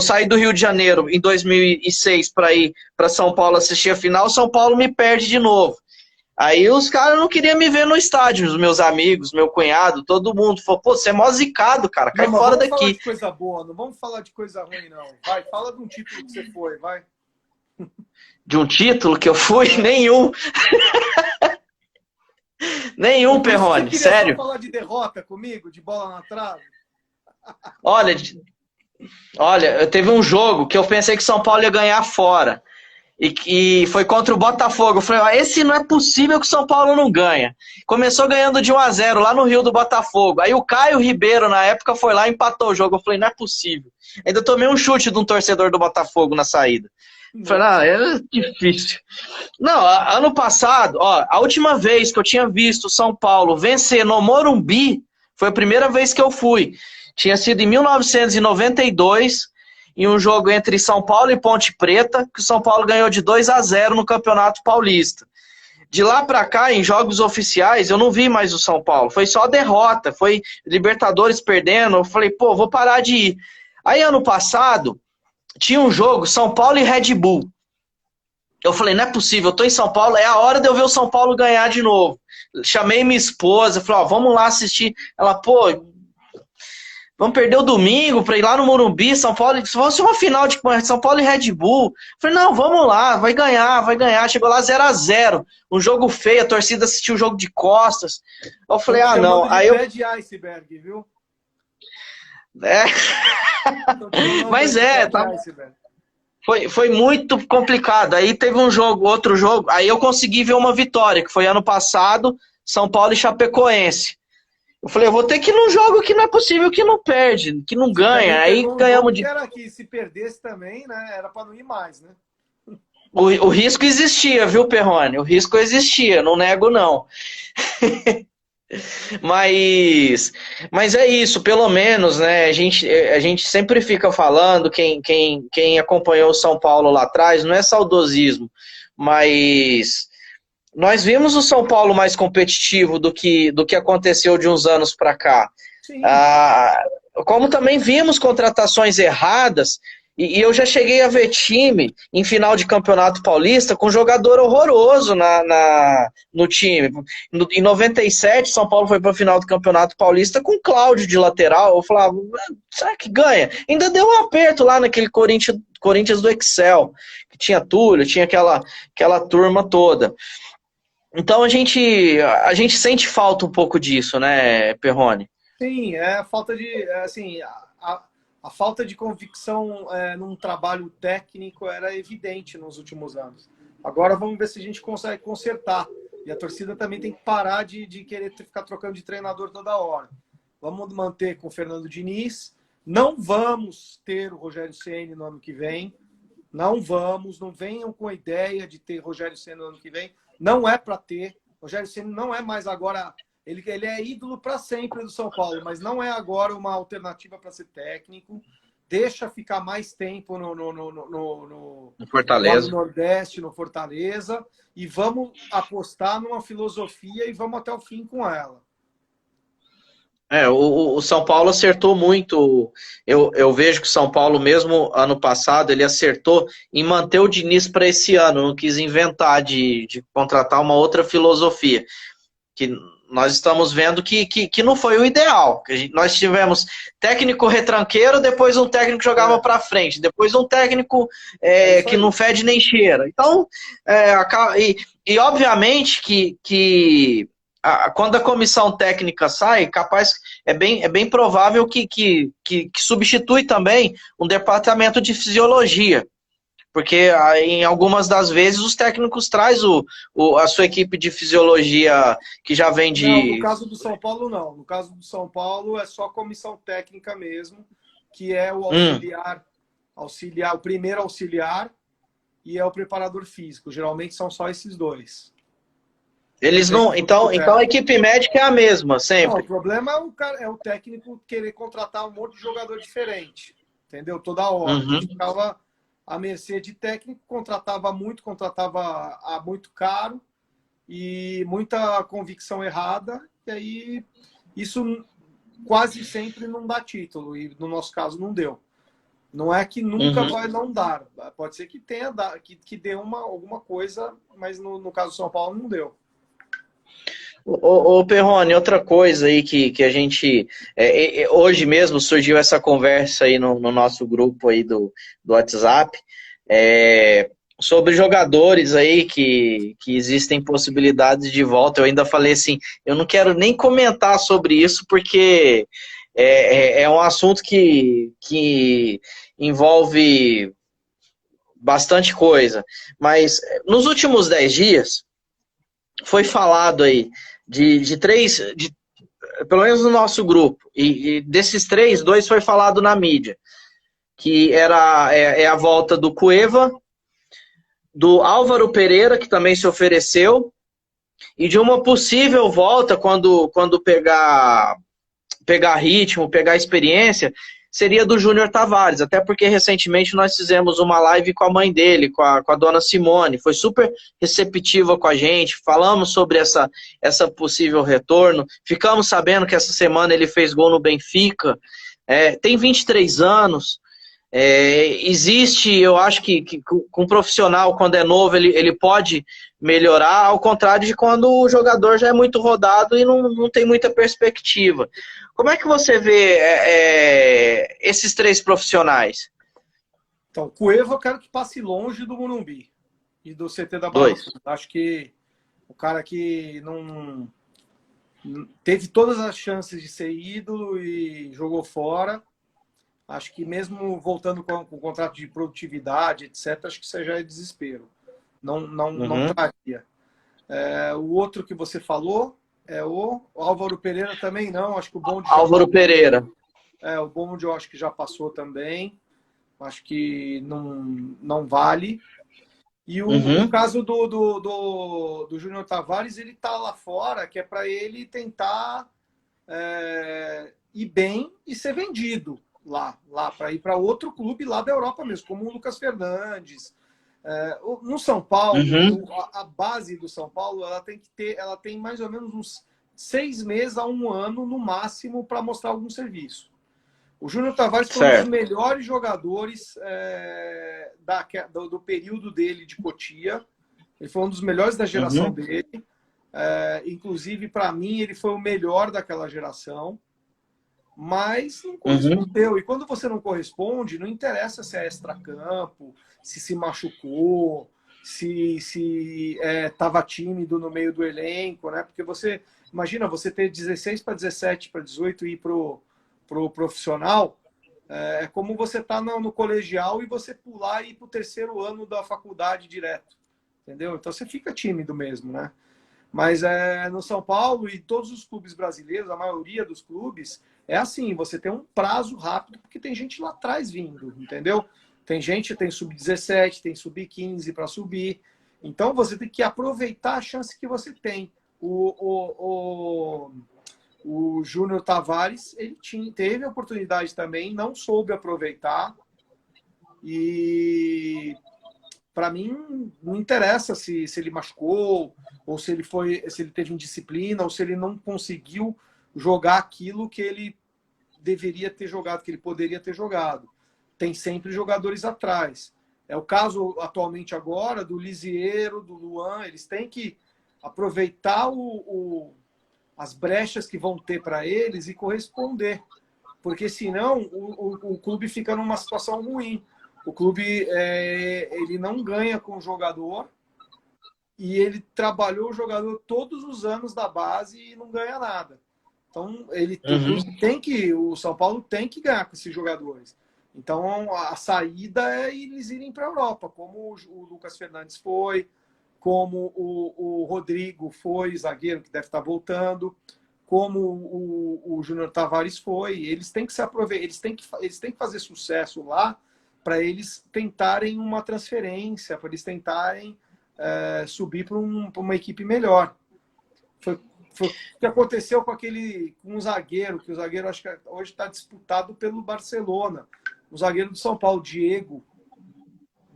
saí do Rio de Janeiro em 2006 para ir para São Paulo assistir a final. São Paulo me perde de novo. Aí os caras não queriam me ver no estádio, os meus amigos, meu cunhado, todo mundo. Falou, pô, você é mó zicado, cara, cai fora daqui. Não vamos falar de coisa boa, não vamos falar de coisa ruim, não. Vai, fala de um título que você foi, vai. De um título que eu fui? Nenhum. Nenhum, Perrone, você sério. Só falar de derrota comigo, de bola na trave? Olha, teve um jogo que eu pensei que São Paulo ia ganhar fora. E foi contra o Botafogo. Eu falei, esse não é possível que o São Paulo não ganha. Começou ganhando de 1-0 lá no Rio do Botafogo. Aí o Caio Ribeiro, na época, foi lá e empatou o jogo. Eu falei, não é possível. Ainda tomei um chute de um torcedor do Botafogo na saída. Eu falei, é difícil. Não, ano passado, a última vez que eu tinha visto o São Paulo vencer no Morumbi, foi a primeira vez que eu fui. Tinha sido em 1992... em um jogo entre São Paulo e Ponte Preta, que o São Paulo ganhou de 2-0 no Campeonato Paulista. De lá pra cá, em jogos oficiais, eu não vi mais o São Paulo. Foi só derrota, foi Libertadores perdendo. Eu falei, pô, vou parar de ir. Aí, ano passado, tinha um jogo, São Paulo e Red Bull. Eu falei, não é possível, eu tô em São Paulo, é a hora de eu ver o São Paulo ganhar de novo. Chamei minha esposa, falei, ó, vamos lá assistir. Ela, pô, vamos perder o domingo pra ir lá no Morumbi, São Paulo. Se fosse uma final de São Paulo e Red Bull. Eu falei, não, vamos lá, vai ganhar, vai ganhar. Chegou lá 0-0. Um jogo feio, a torcida assistiu o jogo de costas. Eu falei, ah, não. Aí eu. Pé de iceberg, viu? É. Mas tá. Foi muito complicado. Aí teve um jogo, outro jogo. Aí eu consegui ver uma vitória, que foi ano passado, São Paulo e Chapecoense. Eu falei, eu vou ter que ir num jogo que não é possível que não perde, que não ganha. Aí ganhamos de. Era que se perdesse também, né? Era para não ir mais, né? O risco existia, viu, Perrone? O risco existia, não nego, não. Mas é isso, pelo menos, né? A gente sempre fica falando, quem acompanhou o São Paulo lá atrás, não é saudosismo, mas nós vimos o São Paulo mais competitivo do que aconteceu de uns anos para cá. Como também vimos contratações erradas, e eu já cheguei a ver time em final de Campeonato Paulista com jogador horroroso no time. Em 97, São Paulo foi para a final do Campeonato Paulista com Cláudio de lateral. Eu falava, será que ganha? Ainda deu um aperto lá naquele Corinthians do Excel, que tinha Túlio, tinha aquela turma toda. Então a gente sente falta um pouco disso, né, Perrone? Sim, a falta de, assim, a falta de convicção num trabalho técnico era evidente nos últimos anos. Agora vamos ver se a gente consegue consertar. E a torcida também tem que parar de querer ficar trocando de treinador toda hora. Vamos manter com o Fernando Diniz. Não vamos ter o Rogério Ceni no ano que vem. Não venham com a ideia de ter Rogério Ceni no ano que vem. Não é para ter. Rogério Ceni não é mais agora. Ele é ídolo para sempre do São Paulo, mas não é agora uma alternativa para ser técnico. Deixa ficar mais tempo no Fortaleza, no Nordeste, no Fortaleza, e vamos apostar numa filosofia e vamos até o fim com ela. O São Paulo acertou muito. Eu vejo que o São Paulo, mesmo ano passado, ele acertou em manter o Diniz para esse ano. Não quis inventar de contratar uma outra filosofia. Que nós estamos vendo que não foi o ideal. Nós tivemos técnico retranqueiro, depois um técnico que jogava para frente, depois um técnico que não fede nem cheira. Então, obviamente que quando a comissão técnica sai, capaz é bem provável que substitui também um departamento de fisiologia. Porque em algumas das vezes os técnicos trazem a sua equipe de fisiologia que já vem de... Não, no caso do São Paulo, não. No caso do São Paulo é só comissão técnica mesmo, que é o auxiliar, o primeiro auxiliar e é o preparador físico. Geralmente são só esses dois. Eles não... Então a equipe médica é a mesma, sempre. Não, o problema é o técnico querer contratar um monte de jogador diferente. Entendeu? Toda hora. Uhum. A gente ficava à mercê de técnico, contratava muito caro e muita convicção errada, e aí isso quase sempre não dá título, e no nosso caso não deu. Não é que nunca vai não dar, pode ser que tenha que dê alguma coisa, mas no caso do São Paulo não deu. Ô Perrone, outra coisa aí que a gente... hoje mesmo surgiu essa conversa aí no nosso grupo aí do WhatsApp, sobre jogadores aí que existem possibilidades de volta. Eu ainda falei assim, eu não quero nem comentar sobre isso, porque é um assunto que envolve bastante coisa. Mas nos últimos 10 dias, foi falado aí de três, pelo menos no nosso grupo, e desses 3, 2 foi falado na mídia, que é a volta do Cueva, do Álvaro Pereira, que também se ofereceu, e de uma possível volta, quando pegar ritmo, pegar experiência, seria do Júnior Tavares, até porque recentemente nós fizemos uma live com a mãe dele, com a dona Simone, foi super receptiva com a gente, falamos sobre essa possível retorno, ficamos sabendo que essa semana ele fez gol no Benfica, tem 23 anos, existe, eu acho que com um profissional, quando é novo, ele pode melhorar, ao contrário de quando o jogador já é muito rodado e não tem muita perspectiva. Como é que você vê esses três profissionais? Então, Cueva eu quero que passe longe do Morumbi e do CT da Barra Dois. Funda. Acho que o cara que não teve todas as chances de ser ídolo e jogou fora. Acho que mesmo voltando com o contrato de produtividade, etc., acho que isso já é desespero. Não traria. O outro que você falou é o Álvaro Pereira também não. Acho que o bonde Álvaro Pereira. o bonde eu acho que já passou também. Acho que não vale. E o caso do Júnior Tavares, ele está lá fora, que é para ele tentar ir bem e ser vendido lá para ir para outro clube lá da Europa mesmo, como o Lucas Fernandes. No São Paulo, a base do São Paulo, ela tem mais ou menos uns 6 meses a 1 ano no máximo para mostrar algum serviço. O Júnior Tavares foi um dos melhores jogadores do período dele de Cotia. Ele foi um dos melhores da geração dele. Inclusive, para mim, ele foi o melhor daquela geração. Mas não correspondeu. E quando você não corresponde, não interessa se é extracampo, se machucou, se estava tímido no meio do elenco, né? Porque imagina, você ter 16 para 17, para 18 e ir pro profissional, é como você tá no colegial e você pular e ir pro 3º ano da faculdade direto, entendeu? Então você fica tímido mesmo, né? Mas no São Paulo e todos os clubes brasileiros, a maioria dos clubes, é assim, você tem um prazo rápido, porque tem gente lá atrás vindo, entendeu? Tem sub-17, tem sub-15 para subir. Então você tem que aproveitar a chance que você tem. O Júnior Tavares, ele teve a oportunidade também, não soube aproveitar. E para mim não interessa se ele machucou, ou se ele teve indisciplina, ou se ele não conseguiu jogar aquilo que ele deveria ter jogado, que ele poderia ter jogado. Tem sempre jogadores atrás. É o caso atualmente agora do Lisiero, do Luan. Eles têm que aproveitar as brechas que vão ter para eles e corresponder. Porque senão o clube fica numa situação ruim. O clube ele não ganha com o jogador e ele trabalhou o jogador todos os anos da base e não ganha nada. Então o São Paulo tem que ganhar com esses jogadores. Então a saída é eles irem para a Europa, como o Lucas Fernandes foi, como o Rodrigo foi, zagueiro que deve estar voltando, como o Júnior Tavares foi. Eles têm que se aproveitar, eles têm que fazer sucesso lá para eles tentarem uma transferência, para eles tentarem subir para uma equipe melhor. Foi o que aconteceu com um zagueiro, que o zagueiro acho que hoje está disputado pelo Barcelona. O zagueiro do São Paulo, Diego,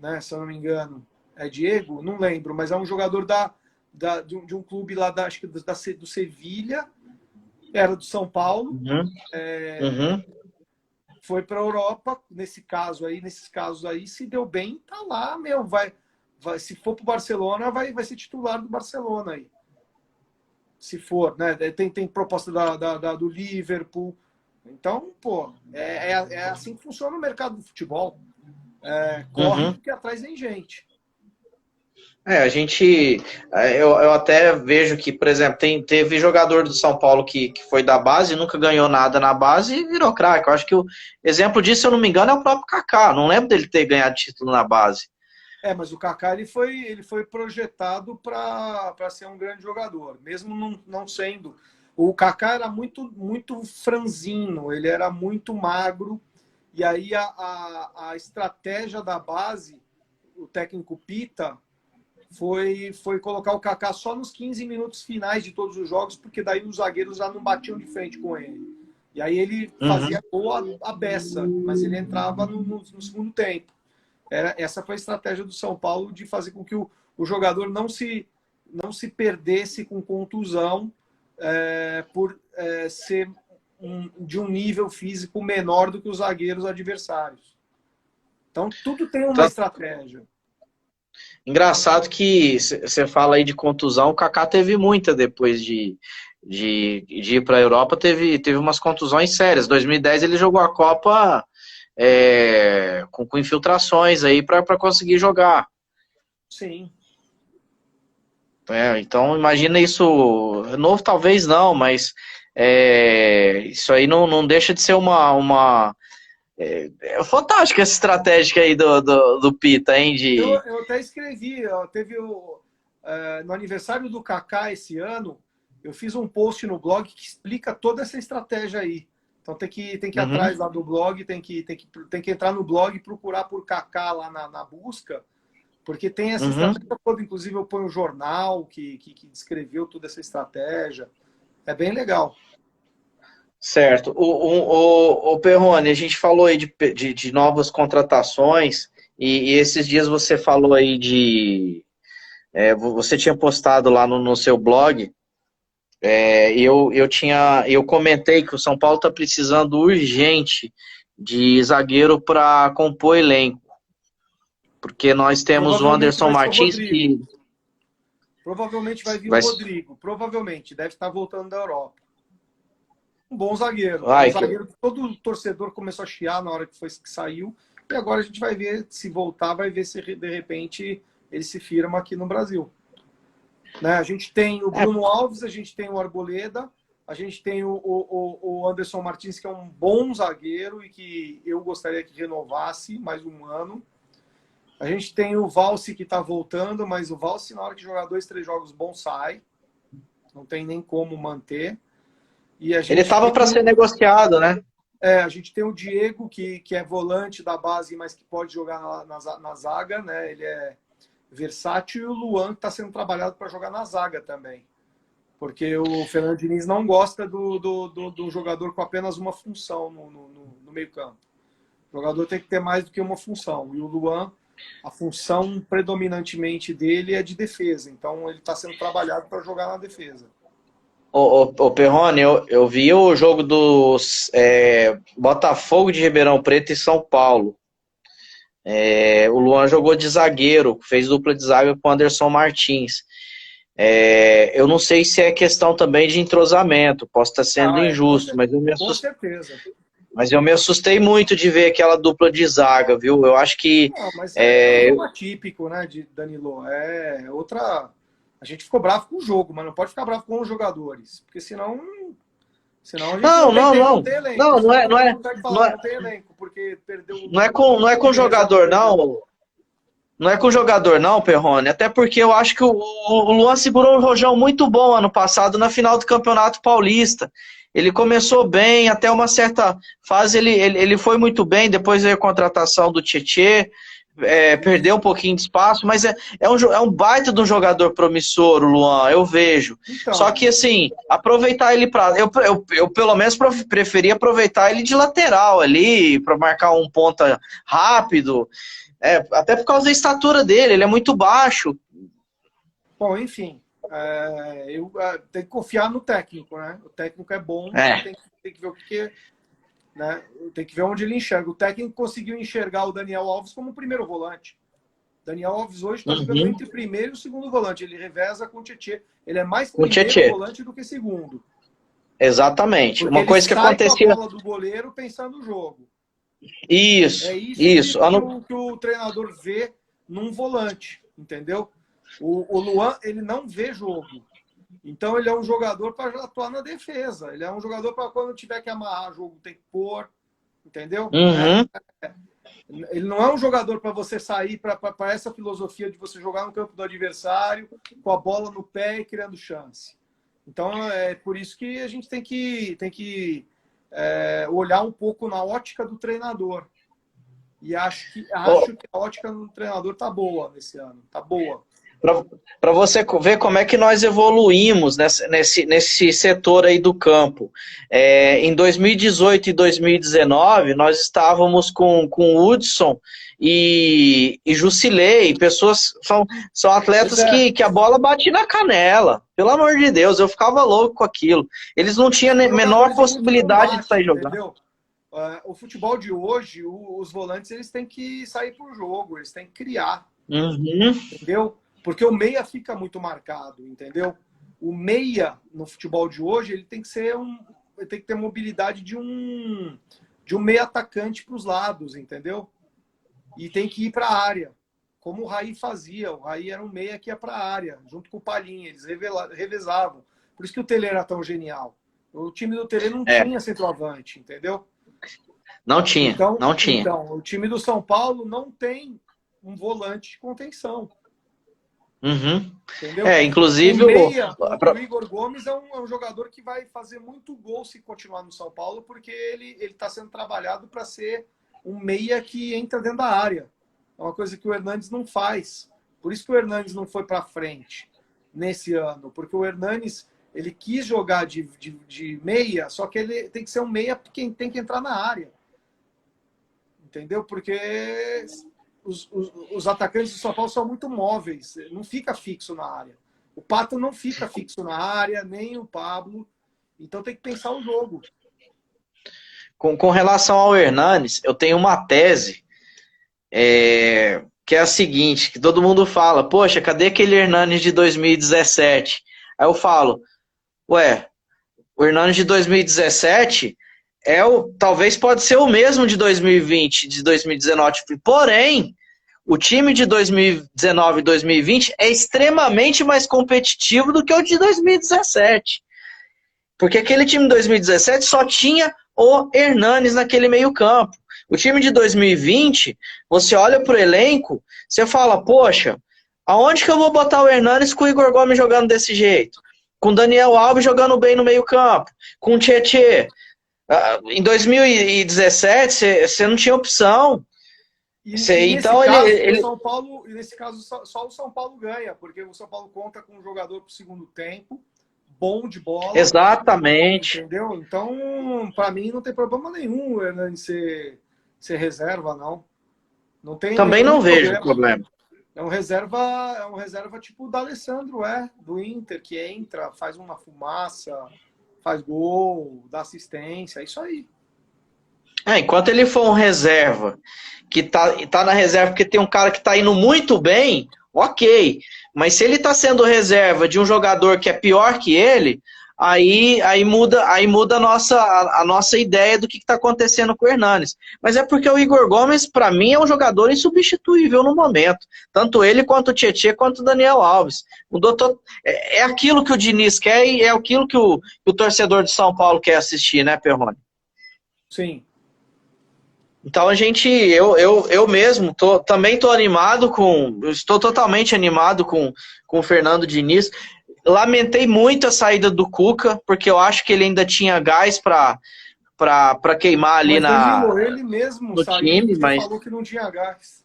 né, se eu não me engano. É Diego? Não lembro, mas é um jogador de um clube lá, acho que do Sevilha, era do São Paulo. Foi para a Europa, nesses casos aí, se deu bem, tá lá, se for para o Barcelona, vai ser titular do Barcelona aí. Se for, né? Tem proposta do Liverpool. Então, pô, é assim que funciona o mercado do futebol. Corre porque atrás vem gente. Eu até vejo que, por exemplo, teve jogador do São Paulo que foi da base, nunca ganhou nada na base e virou craque. Eu acho que o exemplo disso, se eu não me engano, é o próprio Kaká. Não lembro dele ter ganhado título na base. Mas o Kaká ele foi projetado para ser um grande jogador, mesmo não sendo. O Kaká era muito, muito franzino, ele era muito magro, e aí a estratégia da base, o técnico Pita, foi colocar o Kaká só nos 15 minutos finais de todos os jogos, porque daí os zagueiros já não batiam de frente com ele. E aí ele fazia gol a beça, mas ele entrava no segundo tempo. Essa foi a estratégia do São Paulo de fazer com que o jogador não se perdesse com contusão por ser de um nível físico menor do que os zagueiros adversários. Então, tudo tem uma estratégia. Engraçado que você fala aí de contusão, o Kaká teve muita depois de ir para a Europa, teve umas contusões sérias. 2010 ele jogou a Copa com infiltrações aí para conseguir jogar. Sim. Então imagina isso, novo talvez não, mas isso aí não deixa de ser uma fantástica essa estratégia aí do Pita, hein? Eu até escrevi, teve no aniversário do Kaká esse ano, eu fiz um post no blog que explica toda essa estratégia aí. Então tem que ir atrás lá do blog, tem que entrar no blog e procurar por Kaká lá na busca, porque tem essa estratégia toda. Inclusive eu ponho um jornal que descreveu toda essa estratégia. É bem legal. Certo. O Perrone, a gente falou aí de novas contratações e esses dias você falou aí você tinha postado lá no seu blog. Eu comentei que o São Paulo está precisando urgente de zagueiro para compor elenco, porque nós temos o Provavelmente Anderson vai ser o Martins Rodrigo. que Provavelmente vai vir o Rodrigo. Provavelmente. Deve estar voltando da Europa. Um bom zagueiro. Um zagueiro que todo torcedor começou a chiar na hora que saiu. E agora a gente vai ver, se voltar, vai ver se de repente ele se firma aqui no Brasil. Né? A gente tem o Bruno Alves, a gente tem o Arboleda, a gente tem o Anderson Martins, que é um bom zagueiro e que eu gostaria que renovasse mais um ano. A gente tem o Valse, que está voltando, mas o Valse, na hora que jogar 2, 3 jogos bons, sai. Não tem nem como manter. E ele estava para ser negociado, né? A gente tem o Diego, que é volante da base, mas que pode jogar na zaga, né? Ele é versátil, e o Luan, que está sendo trabalhado para jogar na zaga também. Porque o Fernando Diniz não gosta do jogador com apenas uma função no meio-campo. O jogador tem que ter mais do que uma função. E o Luan, a função predominantemente dele é de defesa. Então ele está sendo trabalhado para jogar na defesa. Ô Perrone, eu vi o jogo dos Botafogo de Ribeirão Preto e São Paulo. O Luan jogou de zagueiro, fez dupla de zaga com o Anderson Martins. Eu não sei se é questão também de entrosamento, posso estar sendo injusto, mas com certeza. Mas eu me assustei muito de ver aquela dupla de zaga, viu? Eu acho que... Não, mas é um jogo atípico, né, de Danilo. A gente ficou bravo com o jogo, mas não pode ficar bravo com os jogadores, porque senão a gente não tem elenco. Não tem elenco, porque perdeu... Não é com jogador, não. Não é com jogador, não, Perrone. Até porque eu acho que o Luan segurou um rojão muito bom ano passado na final do Campeonato Paulista. Ele começou bem, até uma certa fase ele foi muito bem, depois veio a contratação do Tietê, perdeu um pouquinho de espaço, mas é um baita de um jogador promissor, o Luan, eu vejo. Então, só que, assim, aproveitar ele para... Eu pelo menos preferia aproveitar ele de lateral ali, para marcar um ponta rápido, até por causa da estatura dele, ele é muito baixo. Bom, enfim... eu tenho que confiar no técnico, né? O técnico é bom, tem que ver o que, né? Tem que ver onde ele enxerga. O técnico conseguiu enxergar o Daniel Alves como primeiro volante. Daniel Alves hoje está jogando entre primeiro e o segundo volante. Ele reveza com o Tietê. Ele é mais primeiro volante do que segundo. Exatamente. Porque uma coisa que acontecia. Com a bola do goleiro pensando no jogo. Isso. Isso. Que o treinador vê num volante, entendeu? O Luan, ele não vê jogo. Então, ele é um jogador para atuar na defesa. Ele é um jogador para quando tiver que amarrar jogo, tem que pôr. Entendeu? Ele não é um jogador para você sair para essa filosofia de você jogar no campo do adversário com a bola no pé e criando chance. Então, é por isso que a gente tem que olhar um pouco na ótica do treinador. E acho que a ótica do treinador tá boa nesse ano. Tá boa. Para você ver como é que nós evoluímos nesse setor aí do campo. Em 2018 e 2019, nós estávamos com Hudson e Jusilei, pessoas, são Pois atletas é. que a bola bate na canela. Pelo amor de Deus, eu ficava louco com aquilo. Eles não tinham São menor jogadores de muito possibilidade de combate, sair jogando. entendeu? O futebol de hoje, os volantes eles têm que sair para o jogo, eles têm que criar, Uhum. entendeu? Porque o meia fica muito marcado, entendeu? O meia no futebol de hoje ele tem que ser ele tem que ter mobilidade de um meia atacante para os lados, entendeu? E tem que ir para a área, como o Raí fazia. O Raí era um meia que ia para a área, junto com o Palhinha, eles revezavam. Por isso que o Tele era tão genial. O time do Tele não É, tinha centroavante, entendeu? não tinha, Então, não tinha. então, o time do São Paulo não tem um volante de contenção, Uhum. entendeu? O Inclusive, meia, o Igor Gomes é um jogador que vai fazer muito gol se continuar no São Paulo, porque ele está sendo trabalhado para ser um meia que entra dentro da área. É uma coisa que o Hernanes não faz. Por isso que o Hernanes não foi para frente nesse ano, porque o Hernanes ele quis jogar de meia, só que ele tem que ser um meia que tem que entrar na área. Entendeu? Porque os atacantes do São Paulo são muito móveis, não fica fixo na área. O Pato não fica fixo na área, nem o Pablo. Então tem que pensar o jogo. com relação ao Hernanes, eu tenho uma tese que é a seguinte, que todo mundo fala, poxa, cadê aquele Hernanes de 2017? Aí eu falo, ué, o Hernanes de 2017 talvez pode ser o mesmo de 2020, de 2019, porém, o time de 2019 e 2020 é extremamente mais competitivo do que o de 2017. Porque aquele time de 2017 só tinha o Hernanes naquele meio campo. O time de 2020, você olha pro elenco, você fala, poxa, aonde que eu vou botar o Hernanes com o Igor Gomes jogando desse jeito? Com o Daniel Alves jogando bem no meio campo? Com o Tietê? Em 2017, você não tinha opção. Nesse Então, caso, o São Paulo, nesse caso, só o São Paulo ganha, porque o São Paulo conta com um jogador para o segundo tempo, bom de bola, exatamente. entendeu? Então, para mim, não tem problema nenhum o Hernani ser reserva, não. Não tem Também nenhum não vejo problema. problema. É um reserva tipo o D'Alessandro, do Inter, que entra, faz uma fumaça, faz gol, dá assistência, é isso aí. Enquanto ele for um reserva, que tá na reserva porque tem um cara que tá indo muito bem, ok. Mas se ele tá sendo reserva de um jogador que é pior que ele, aí muda a nossa ideia do que tá acontecendo com o Hernanes. Mas é porque o Igor Gomes, para mim, é um jogador insubstituível no momento. Tanto ele, quanto o Tietê, quanto o Daniel Alves. É aquilo que o Diniz quer e é aquilo que o torcedor de São Paulo quer assistir, né, Perrone? Sim. Então eu mesmo também estou animado estou totalmente animado com o Fernando Diniz. Lamentei muito a saída do Cuca, porque eu acho que ele ainda tinha gás para queimar ali Mas, Danilo, ele mesmo no saiu time, e mas falou que não tinha gás.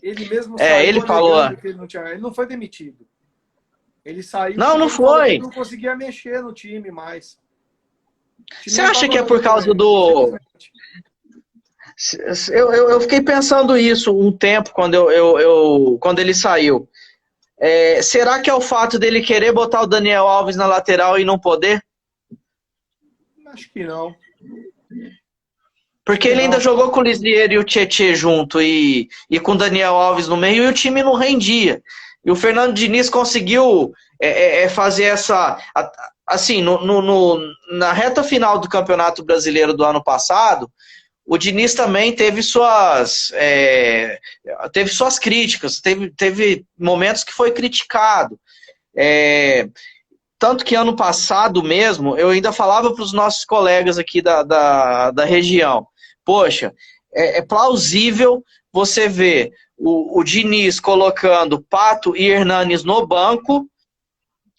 Ele mesmo saiu ele falou, alegando que ele não tinha gás. Ele não foi demitido. Ele saiu não, porque não ele falou que foi. ele não conseguia mexer no time mais. O time Você não acha estava que é por dando para causa ele, do simplesmente. eu fiquei pensando isso um tempo quando ele saiu. Será que é o fato dele querer botar o Daniel Alves na lateral e não poder? Acho que não. Porque ele ainda jogou com o Lisieiro e o Tietê junto e com o Daniel Alves no meio e o time não rendia. E o Fernando Diniz conseguiu fazer essa... Assim, na reta final do Campeonato Brasileiro do ano passado, o Diniz também teve suas críticas, teve momentos que foi criticado. Tanto que ano passado mesmo, eu ainda falava para os nossos colegas aqui da região, poxa, é plausível você ver o Diniz colocando Pato e Hernanes no banco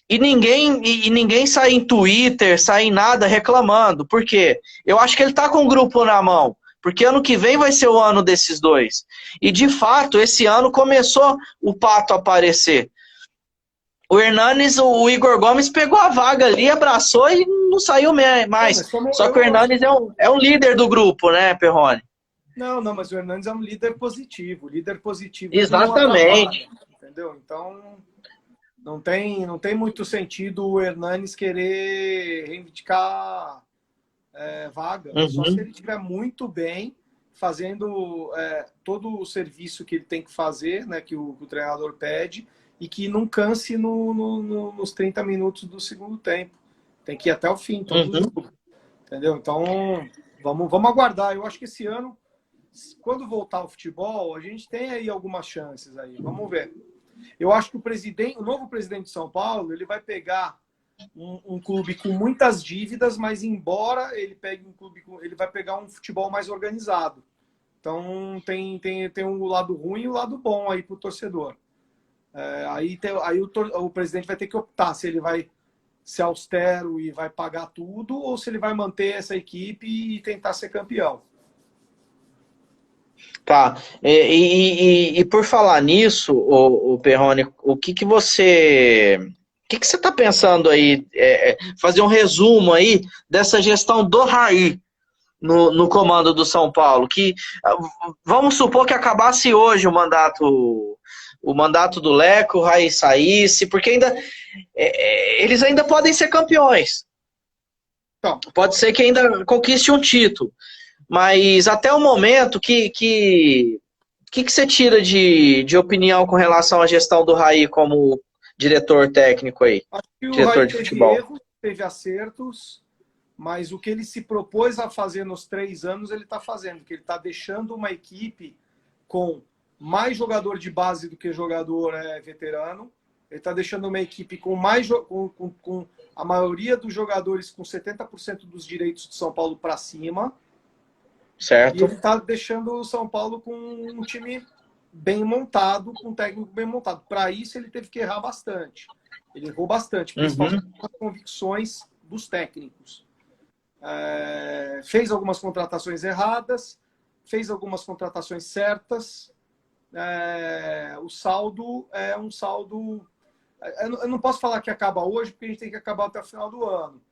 e ninguém sai em Twitter, sai em nada reclamando. Por quê? Eu acho que ele está com o grupo na mão. porque ano que vem vai ser o ano desses dois. E, de fato, esse ano começou o Pato a aparecer. O Hernanes, o Igor Gomes pegou a vaga ali, abraçou e não saiu mais. Só que o Hernanes é um líder do grupo, né, Perrone? Não, mas o Hernanes é um líder positivo. Líder positivo Exatamente. Não atrapalha, entendeu? Então, não tem muito sentido o Hernanes querer reivindicar vaga. Só se ele estiver muito bem, fazendo todo o serviço que ele tem que fazer, né, que o treinador pede, e que não canse nos 30 minutos do segundo tempo. Tem que ir até o fim, todo jogo. Entendeu? Então, vamos aguardar. Eu acho que esse ano, quando voltar ao futebol, a gente tem aí algumas chances aí. Vamos ver. Eu acho que o novo presidente de São Paulo, ele vai pegar um clube com muitas dívidas, mas embora ele pegue um clube, ele vai pegar um futebol mais organizado. Então tem um lado ruim e o lado bom aí para o torcedor. Aí o presidente vai ter que optar se ele vai ser austero e vai pagar tudo ou se ele vai manter essa equipe e tentar ser campeão. Tá. E por falar nisso, o Perrone, o que você está pensando aí? Fazer um resumo aí dessa gestão do Raí no comando do São Paulo. Que vamos supor que acabasse hoje o mandato do Leco, o Raí saísse, porque eles ainda podem ser campeões. Então, pode ser que ainda conquiste um título. Mas até o momento, que você tira de opinião com relação à gestão do Raí como diretor técnico aí? Acho que o diretor Raí de teve futebol. erros, teve acertos, mas o que ele se propôs a fazer nos 3 anos, ele está fazendo, que ele está deixando uma equipe com mais jogador de base do que jogador veterano. Ele está deixando uma equipe com com a maioria dos jogadores com 70% dos direitos de São Paulo para cima. Certo. E ele está deixando o São Paulo com um time bem montado, com um técnico bem montado. Para isso, ele teve que errar bastante. Ele errou bastante, principalmente com as convicções dos técnicos. Fez algumas contratações erradas, fez algumas contratações certas. O saldo é um saldo... Eu não posso falar que acaba hoje, porque a gente tem que acabar até o final do ano.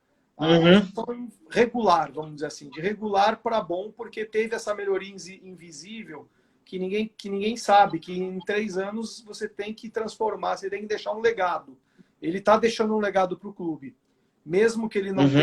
Regular, vamos dizer assim, de regular para bom, porque teve essa melhoria invisível que ninguém sabe, que em 3 anos você tem que transformar, você tem que deixar um legado. Ele está deixando um legado para o clube, mesmo que ele não tenha